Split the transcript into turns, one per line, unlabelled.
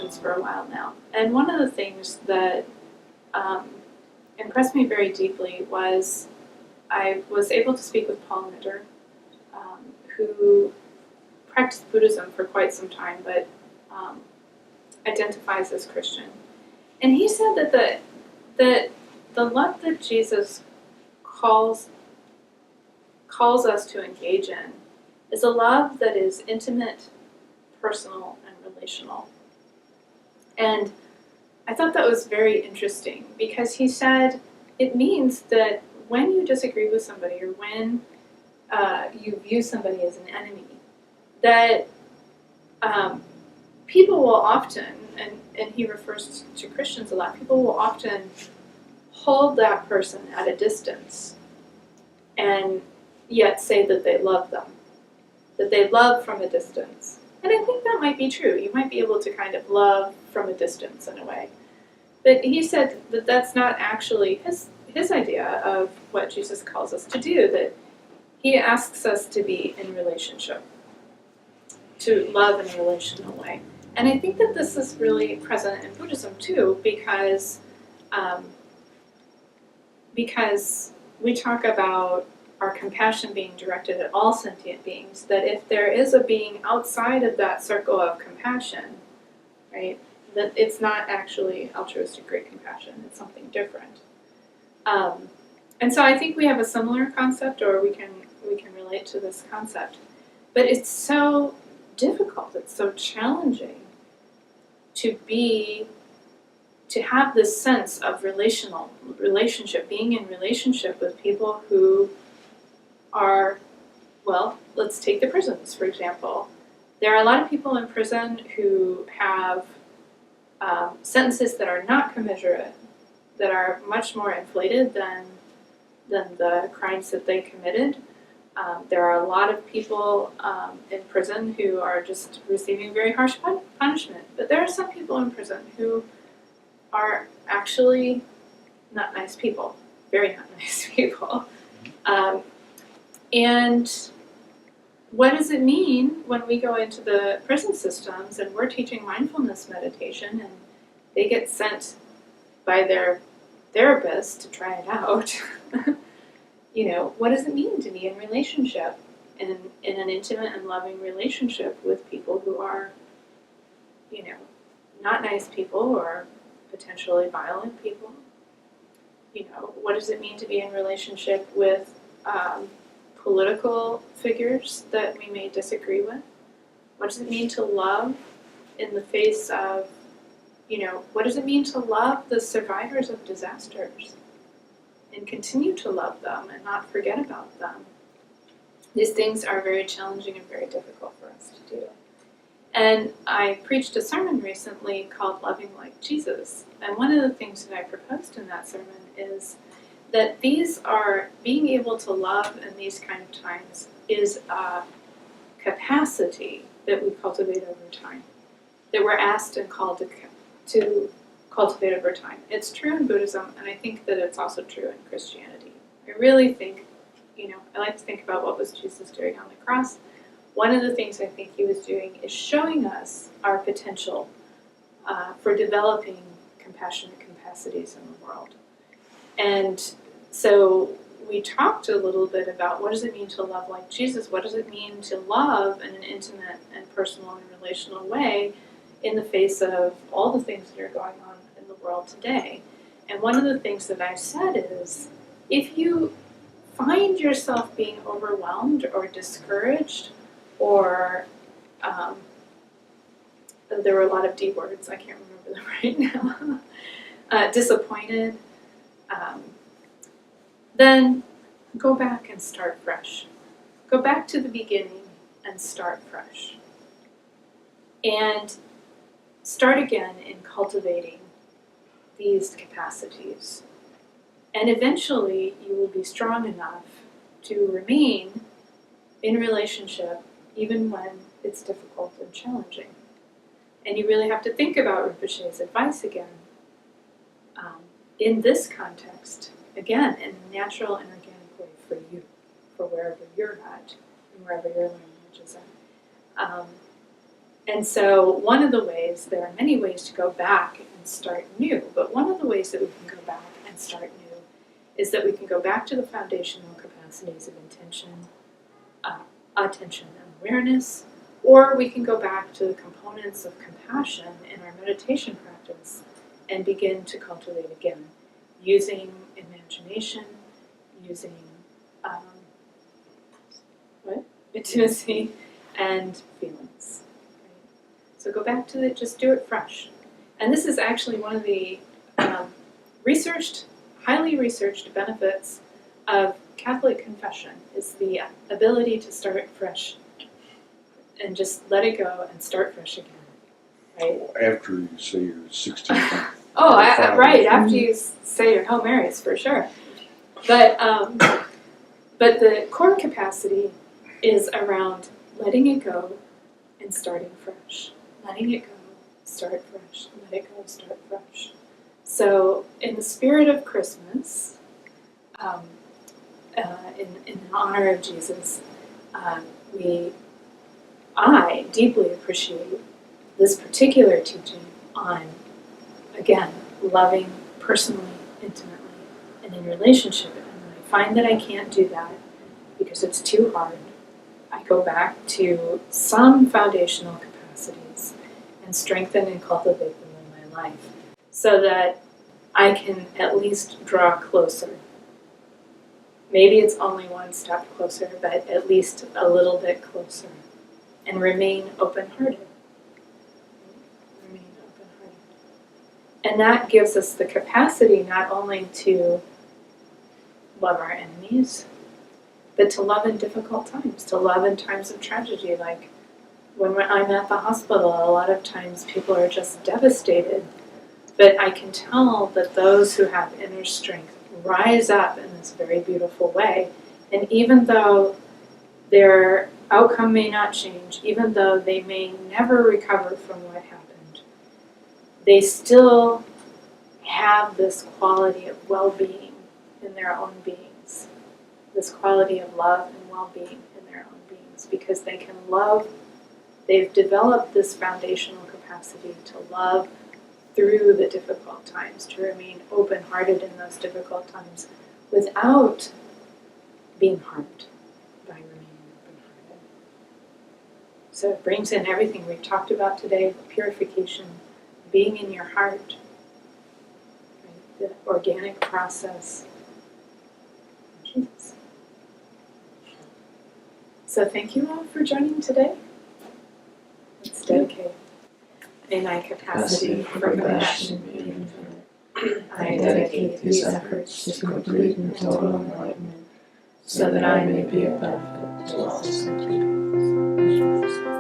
Christians for a while now. And one of the things that impressed me very deeply was I was able to speak with Paul Nitter, who practiced Buddhism for quite some time, but identifies as Christian. And he said that the love that Jesus calls us to engage in is a love that is intimate, personal, and relational. And I thought that was very interesting because he said it means that when you disagree with somebody or when you view somebody as an enemy, that people will often, and he refers to Christians a lot, people will often hold that person at a distance and yet say that they love them, that they love from a distance. And I think that might be true. You might be able to kind of love from a distance in a way. But he said that that's not actually his idea of what Jesus calls us to do, that he asks us to be in relationship, to love in a relational way. And I think that this is really present in Buddhism too, because we talk about our compassion being directed at all sentient beings, that if there is a being outside of that circle of compassion, right, that it's not actually altruistic great compassion, it's something different. And so I think we have a similar concept, or we can relate to this concept. But it's so difficult, it's so challenging to have this sense of relationship, being in relationship with people who are, well, let's take the prisons, for example. There are a lot of people in prison who have sentences that are not commensurate, that are much more inflated than the crimes that they committed. There are a lot of people in prison who are just receiving very harsh punishment. But there are some people in prison who are actually not nice people, very not nice people. And what does it mean when we go into the prison systems and we're teaching mindfulness meditation and they get sent by their therapist to try it out? What does it mean to be in relationship, in an intimate and loving relationship with people who are, not nice people or potentially violent people? What does it mean to be in relationship with political figures that we may disagree with? What does it mean to love in the face of, what does it mean to love the survivors of disasters and continue to love them and not forget about them? These things are very challenging and very difficult for us to do. And I preached a sermon recently called Loving Like Jesus. And one of the things that I proposed in that sermon is that being able to love in these kind of times is a capacity that we cultivate over time, that we're asked and called to cultivate over time. It's true in Buddhism, and I think that it's also true in Christianity. I really think, I like to think about what was Jesus doing on the cross. One of the things I think he was doing is showing us our potential for developing compassionate capacities in the world. And so we talked a little bit about what does it mean to love like Jesus? What does it mean to love in an intimate and personal and relational way in the face of all the things that are going on in the world today? And one of the things that I said is, if you find yourself being overwhelmed or discouraged, or there were a lot of D words, I can't remember them right now, disappointed, then go back and start fresh. Go back to the beginning and start fresh. And start again in cultivating these capacities. And eventually you will be strong enough to remain in relationship even when it's difficult and challenging. And you really have to think about Rinpoche's advice again in this context, again, in a natural and organic way for you, for wherever you're at and wherever your language is at. And so one of the ways, there are many ways to go back and start new, but one of the ways that we can go back and start new is that we can go back to the foundational capacities of intention, attention, and awareness, or we can go back to the components of compassion in our meditation practice and begin to cultivate again, using imagination, using intimacy, and feelings. Right? So go back to it, just do it fresh. And this is actually one of the highly researched benefits of Catholic confession, is the ability to start fresh and just let it go and start fresh again. Right?
After you say your 16th.
Right, after you say your Hail Marys, for sure. But the core capacity is around letting it go and starting fresh. Letting it go, start fresh. Let it go, start fresh. So, in the spirit of Christmas, in honor of Jesus, I deeply appreciate this particular teaching on, again, loving personally, intimately, and in relationship. And when I find that I can't do that because it's too hard, I go back to some foundational capacities and strengthen and cultivate them in my life so that I can at least draw closer. Maybe it's only one step closer, but at least a little bit closer. And remain open-hearted. Remain open-hearted. And that gives us the capacity not only to love our enemies, but to love in difficult times, to love in times of tragedy. Like when I'm at the hospital, a lot of times people are just devastated. But I can tell that those who have inner strength rise up in this very beautiful way. And even though their outcome may not change, even though they may never recover from what happened, they still have this quality of well-being in their own beings, this quality of love and well-being in their own beings, because they can love, they've developed this foundational capacity to love through the difficult times, to remain open-hearted in those difficult times without being harmed by remaining open-hearted. So it brings in everything we've talked about today, purification, being in your heart, right? The organic process. Jesus. So thank you all for joining today. Let's dedicate. May my capacity for compassion be infinite. I dedicate these efforts to complete and total enlightenment, so that I may be a benefit to all sentient beings.